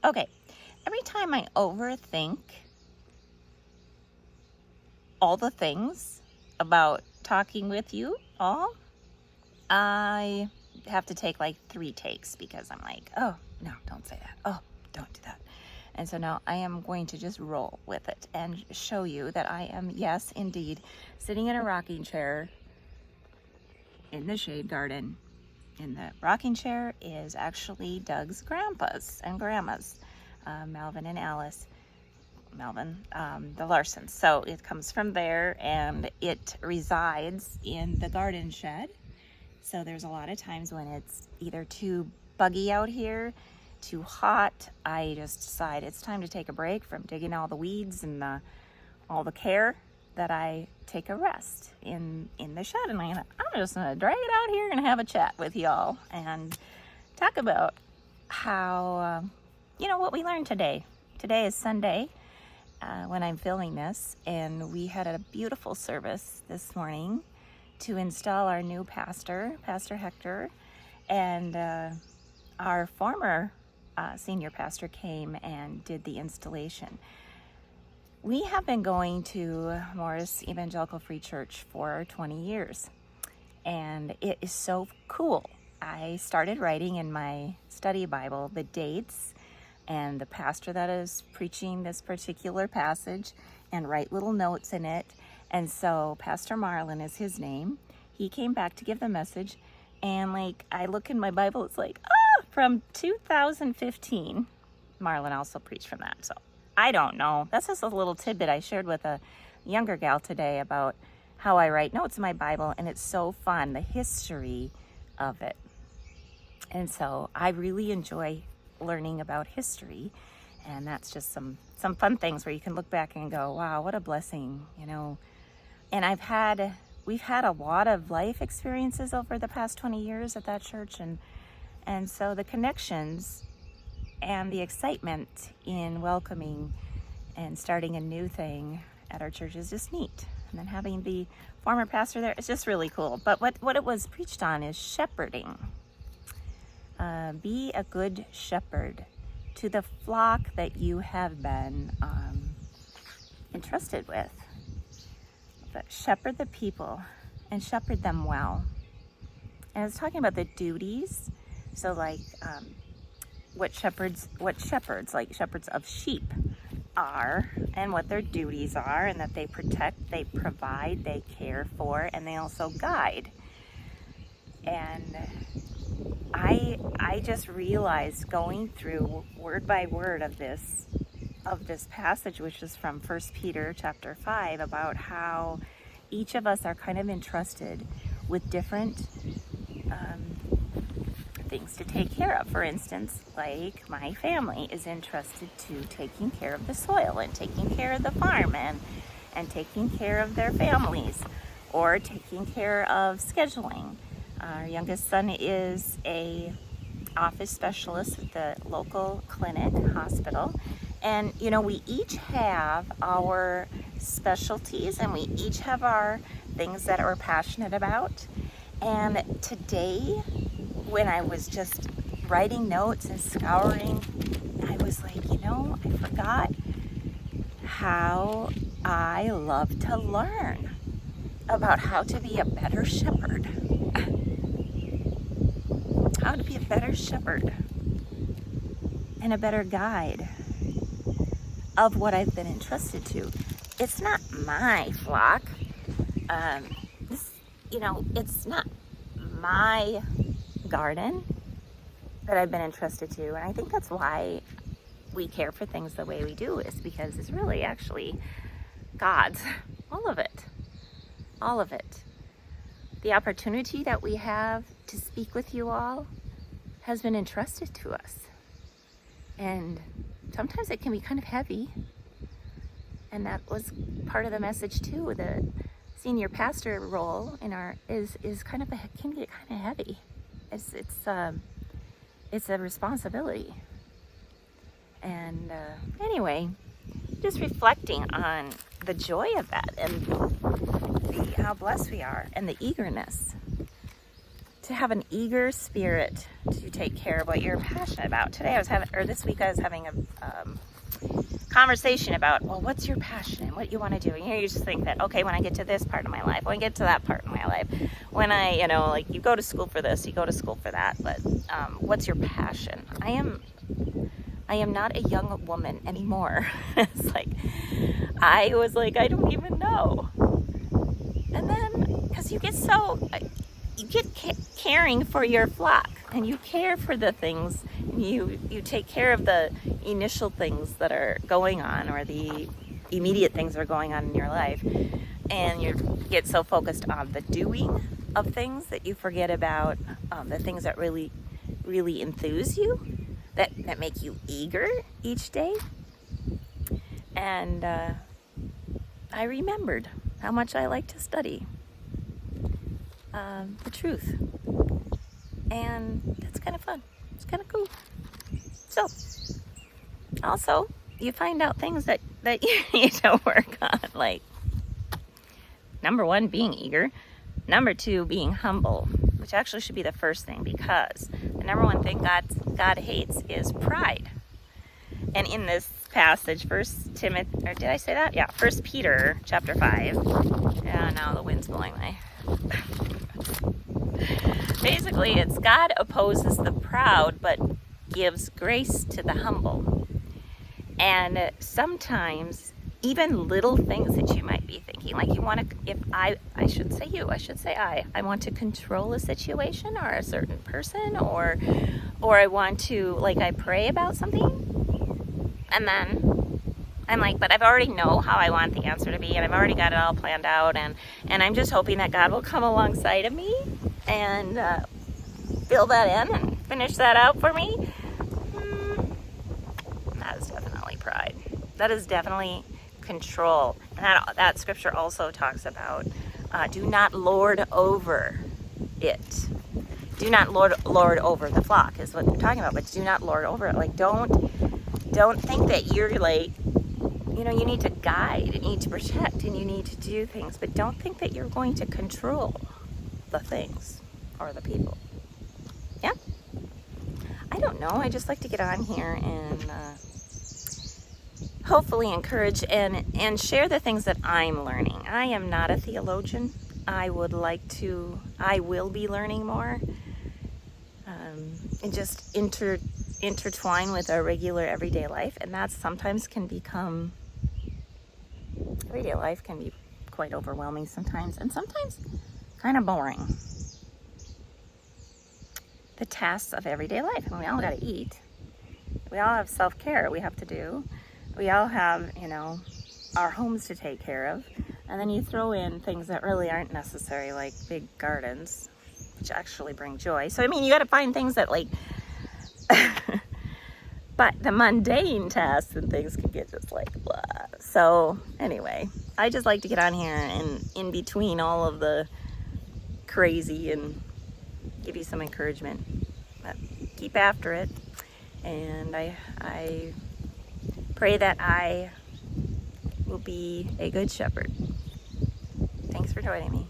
Okay, every time I overthink all the things about talking with you all, I have to take like 3 takes because I'm like, oh, no, don't say that. Oh, don't do that. And so now I am going to just roll with it and show you that I am, yes, indeed, sitting in a rocking chair in the shade garden. And the rocking chair is actually Doug's grandpa's and grandma's, Melvin and Alice. Melvin, the Larsons. So it comes from there and it resides in the garden shed. So there's a lot of times when it's either too buggy out here, too hot, I just decide it's time to take a break from digging all the weeds and all the care, that I take a rest in the shed. And I'm just gonna drag it out here and have a chat with y'all and talk about how, what we learned today. Today is Sunday when I'm filming this, and we had a beautiful service this morning to install our new pastor, Pastor Hector, and our former senior pastor came and did the installation. We have been going to Morris Evangelical Free Church for 20 years, and it is so cool. I started writing in my study Bible the dates and the pastor that is preaching this particular passage and write little notes in it. And so Pastor Marlin is his name. He came back to give the message, and I look in my Bible, it's from 2015. Marlin also preached from that, so I don't know. That's just a little tidbit I shared with a younger gal today about how I write notes in my Bible, and it's so fun, the history of it. And so I really enjoy learning about history, and that's just some fun things where you can look back and go, wow, what a blessing, And we've had a lot of life experiences over the past 20 years at that church, and so the connections and the excitement in welcoming and starting a new thing at our church is just neat. And then having the former pastor there, it's just really cool. But what it was preached on is shepherding. Be a good shepherd to the flock that you have been entrusted with. But shepherd the people and shepherd them well. And it's talking about the duties. So what shepherds, like shepherds of sheep, are, and what their duties are, and that they protect, they provide, they care for, and they also guide. And I just realized, going through word by word of this passage, which is from 1 Peter chapter 5, about how each of us are kind of entrusted with different things to take care of. For instance, like my family is entrusted to taking care of the soil and taking care of the farm and taking care of their families, or taking care of scheduling. Our youngest son is a office specialist at the local clinic, hospital. And, we each have our specialties, and we each have our things that we're passionate about. And today, when I was just writing notes and scouring, I was like, I forgot how I love to learn about how to be a better shepherd. How to be a better shepherd and a better guide of what I've been entrusted to. It's not my flock. It's not my garden that I've been entrusted to. And I think that's why we care for things the way we do, is because it's really actually God's. All of it. All of it. The opportunity that we have to speak with you all has been entrusted to us. And sometimes it can be kind of heavy. And that was part of the message too. The senior pastor role in can get kind of heavy. It's a responsibility. And anyway, just reflecting on the joy of that, and how blessed we are, and the eagerness to have an eager spirit to take care of what you're passionate about. This week I was having a conversation about, well, what's your passion and what you want to do? And you just think that, okay, when I get to this part of my life, when I get to that part of my life, when I, like you go to school for this, you go to school for that, but what's your passion? I am not a young woman anymore. It's like, I was like, I don't even know. And then, because you get caring for your flock, and you care for the things, and you take care of the initial things that are going on, or the immediate things that are going on in your life, and you get so focused on the doing of things that you forget about the things that really, really enthuse you, that make you eager each day. And I remembered how much I like to study the truth. And that's kind of fun. It's kind of cool. So, also, you find out things that you need to work on. Like, number 1, being eager. Number 2, being humble, which actually should be the first thing, because the number 1 thing God hates is pride. And in this passage, 1 Peter chapter 5. Yeah, now the wind's blowing my... Basically, it's God opposes the proud, but gives grace to the humble. And sometimes, even little things that you might be thinking, like you want to, I want to control a situation or a certain person, or I want to, like, I pray about something, and then I'm like, but I've already know how I want the answer to be, and I've already got it all planned out, and I'm just hoping that God will come alongside of me and fill that in and finish that out for me. That is definitely pride. That is definitely control. And that scripture also talks about do not lord over it. Do not lord over the flock is what they're talking about, but do not lord over it. Like, don't think that you're like, you need to guide, and you need to protect, and you need to do things, but don't think that you're going to control the things or the people. Yeah? I don't know. I just like to get on here and hopefully encourage and share the things that I'm learning. I am not a theologian. I will be learning more, and just intertwine with our regular everyday life, and that sometimes everyday life can be quite overwhelming sometimes, and sometimes kind of boring. The tasks of everyday life, and we all got to eat. We all have self-care we have to do. We all have, our homes to take care of. And then you throw in things that really aren't necessary, like big gardens, which actually bring joy. So, you got to find things that, like, but the mundane tasks and things can get just like, blah. So, anyway, I just like to get on here and in between all of the crazy and give you some encouragement. But keep after it. And I pray that I will be a good shepherd. Thanks for joining me.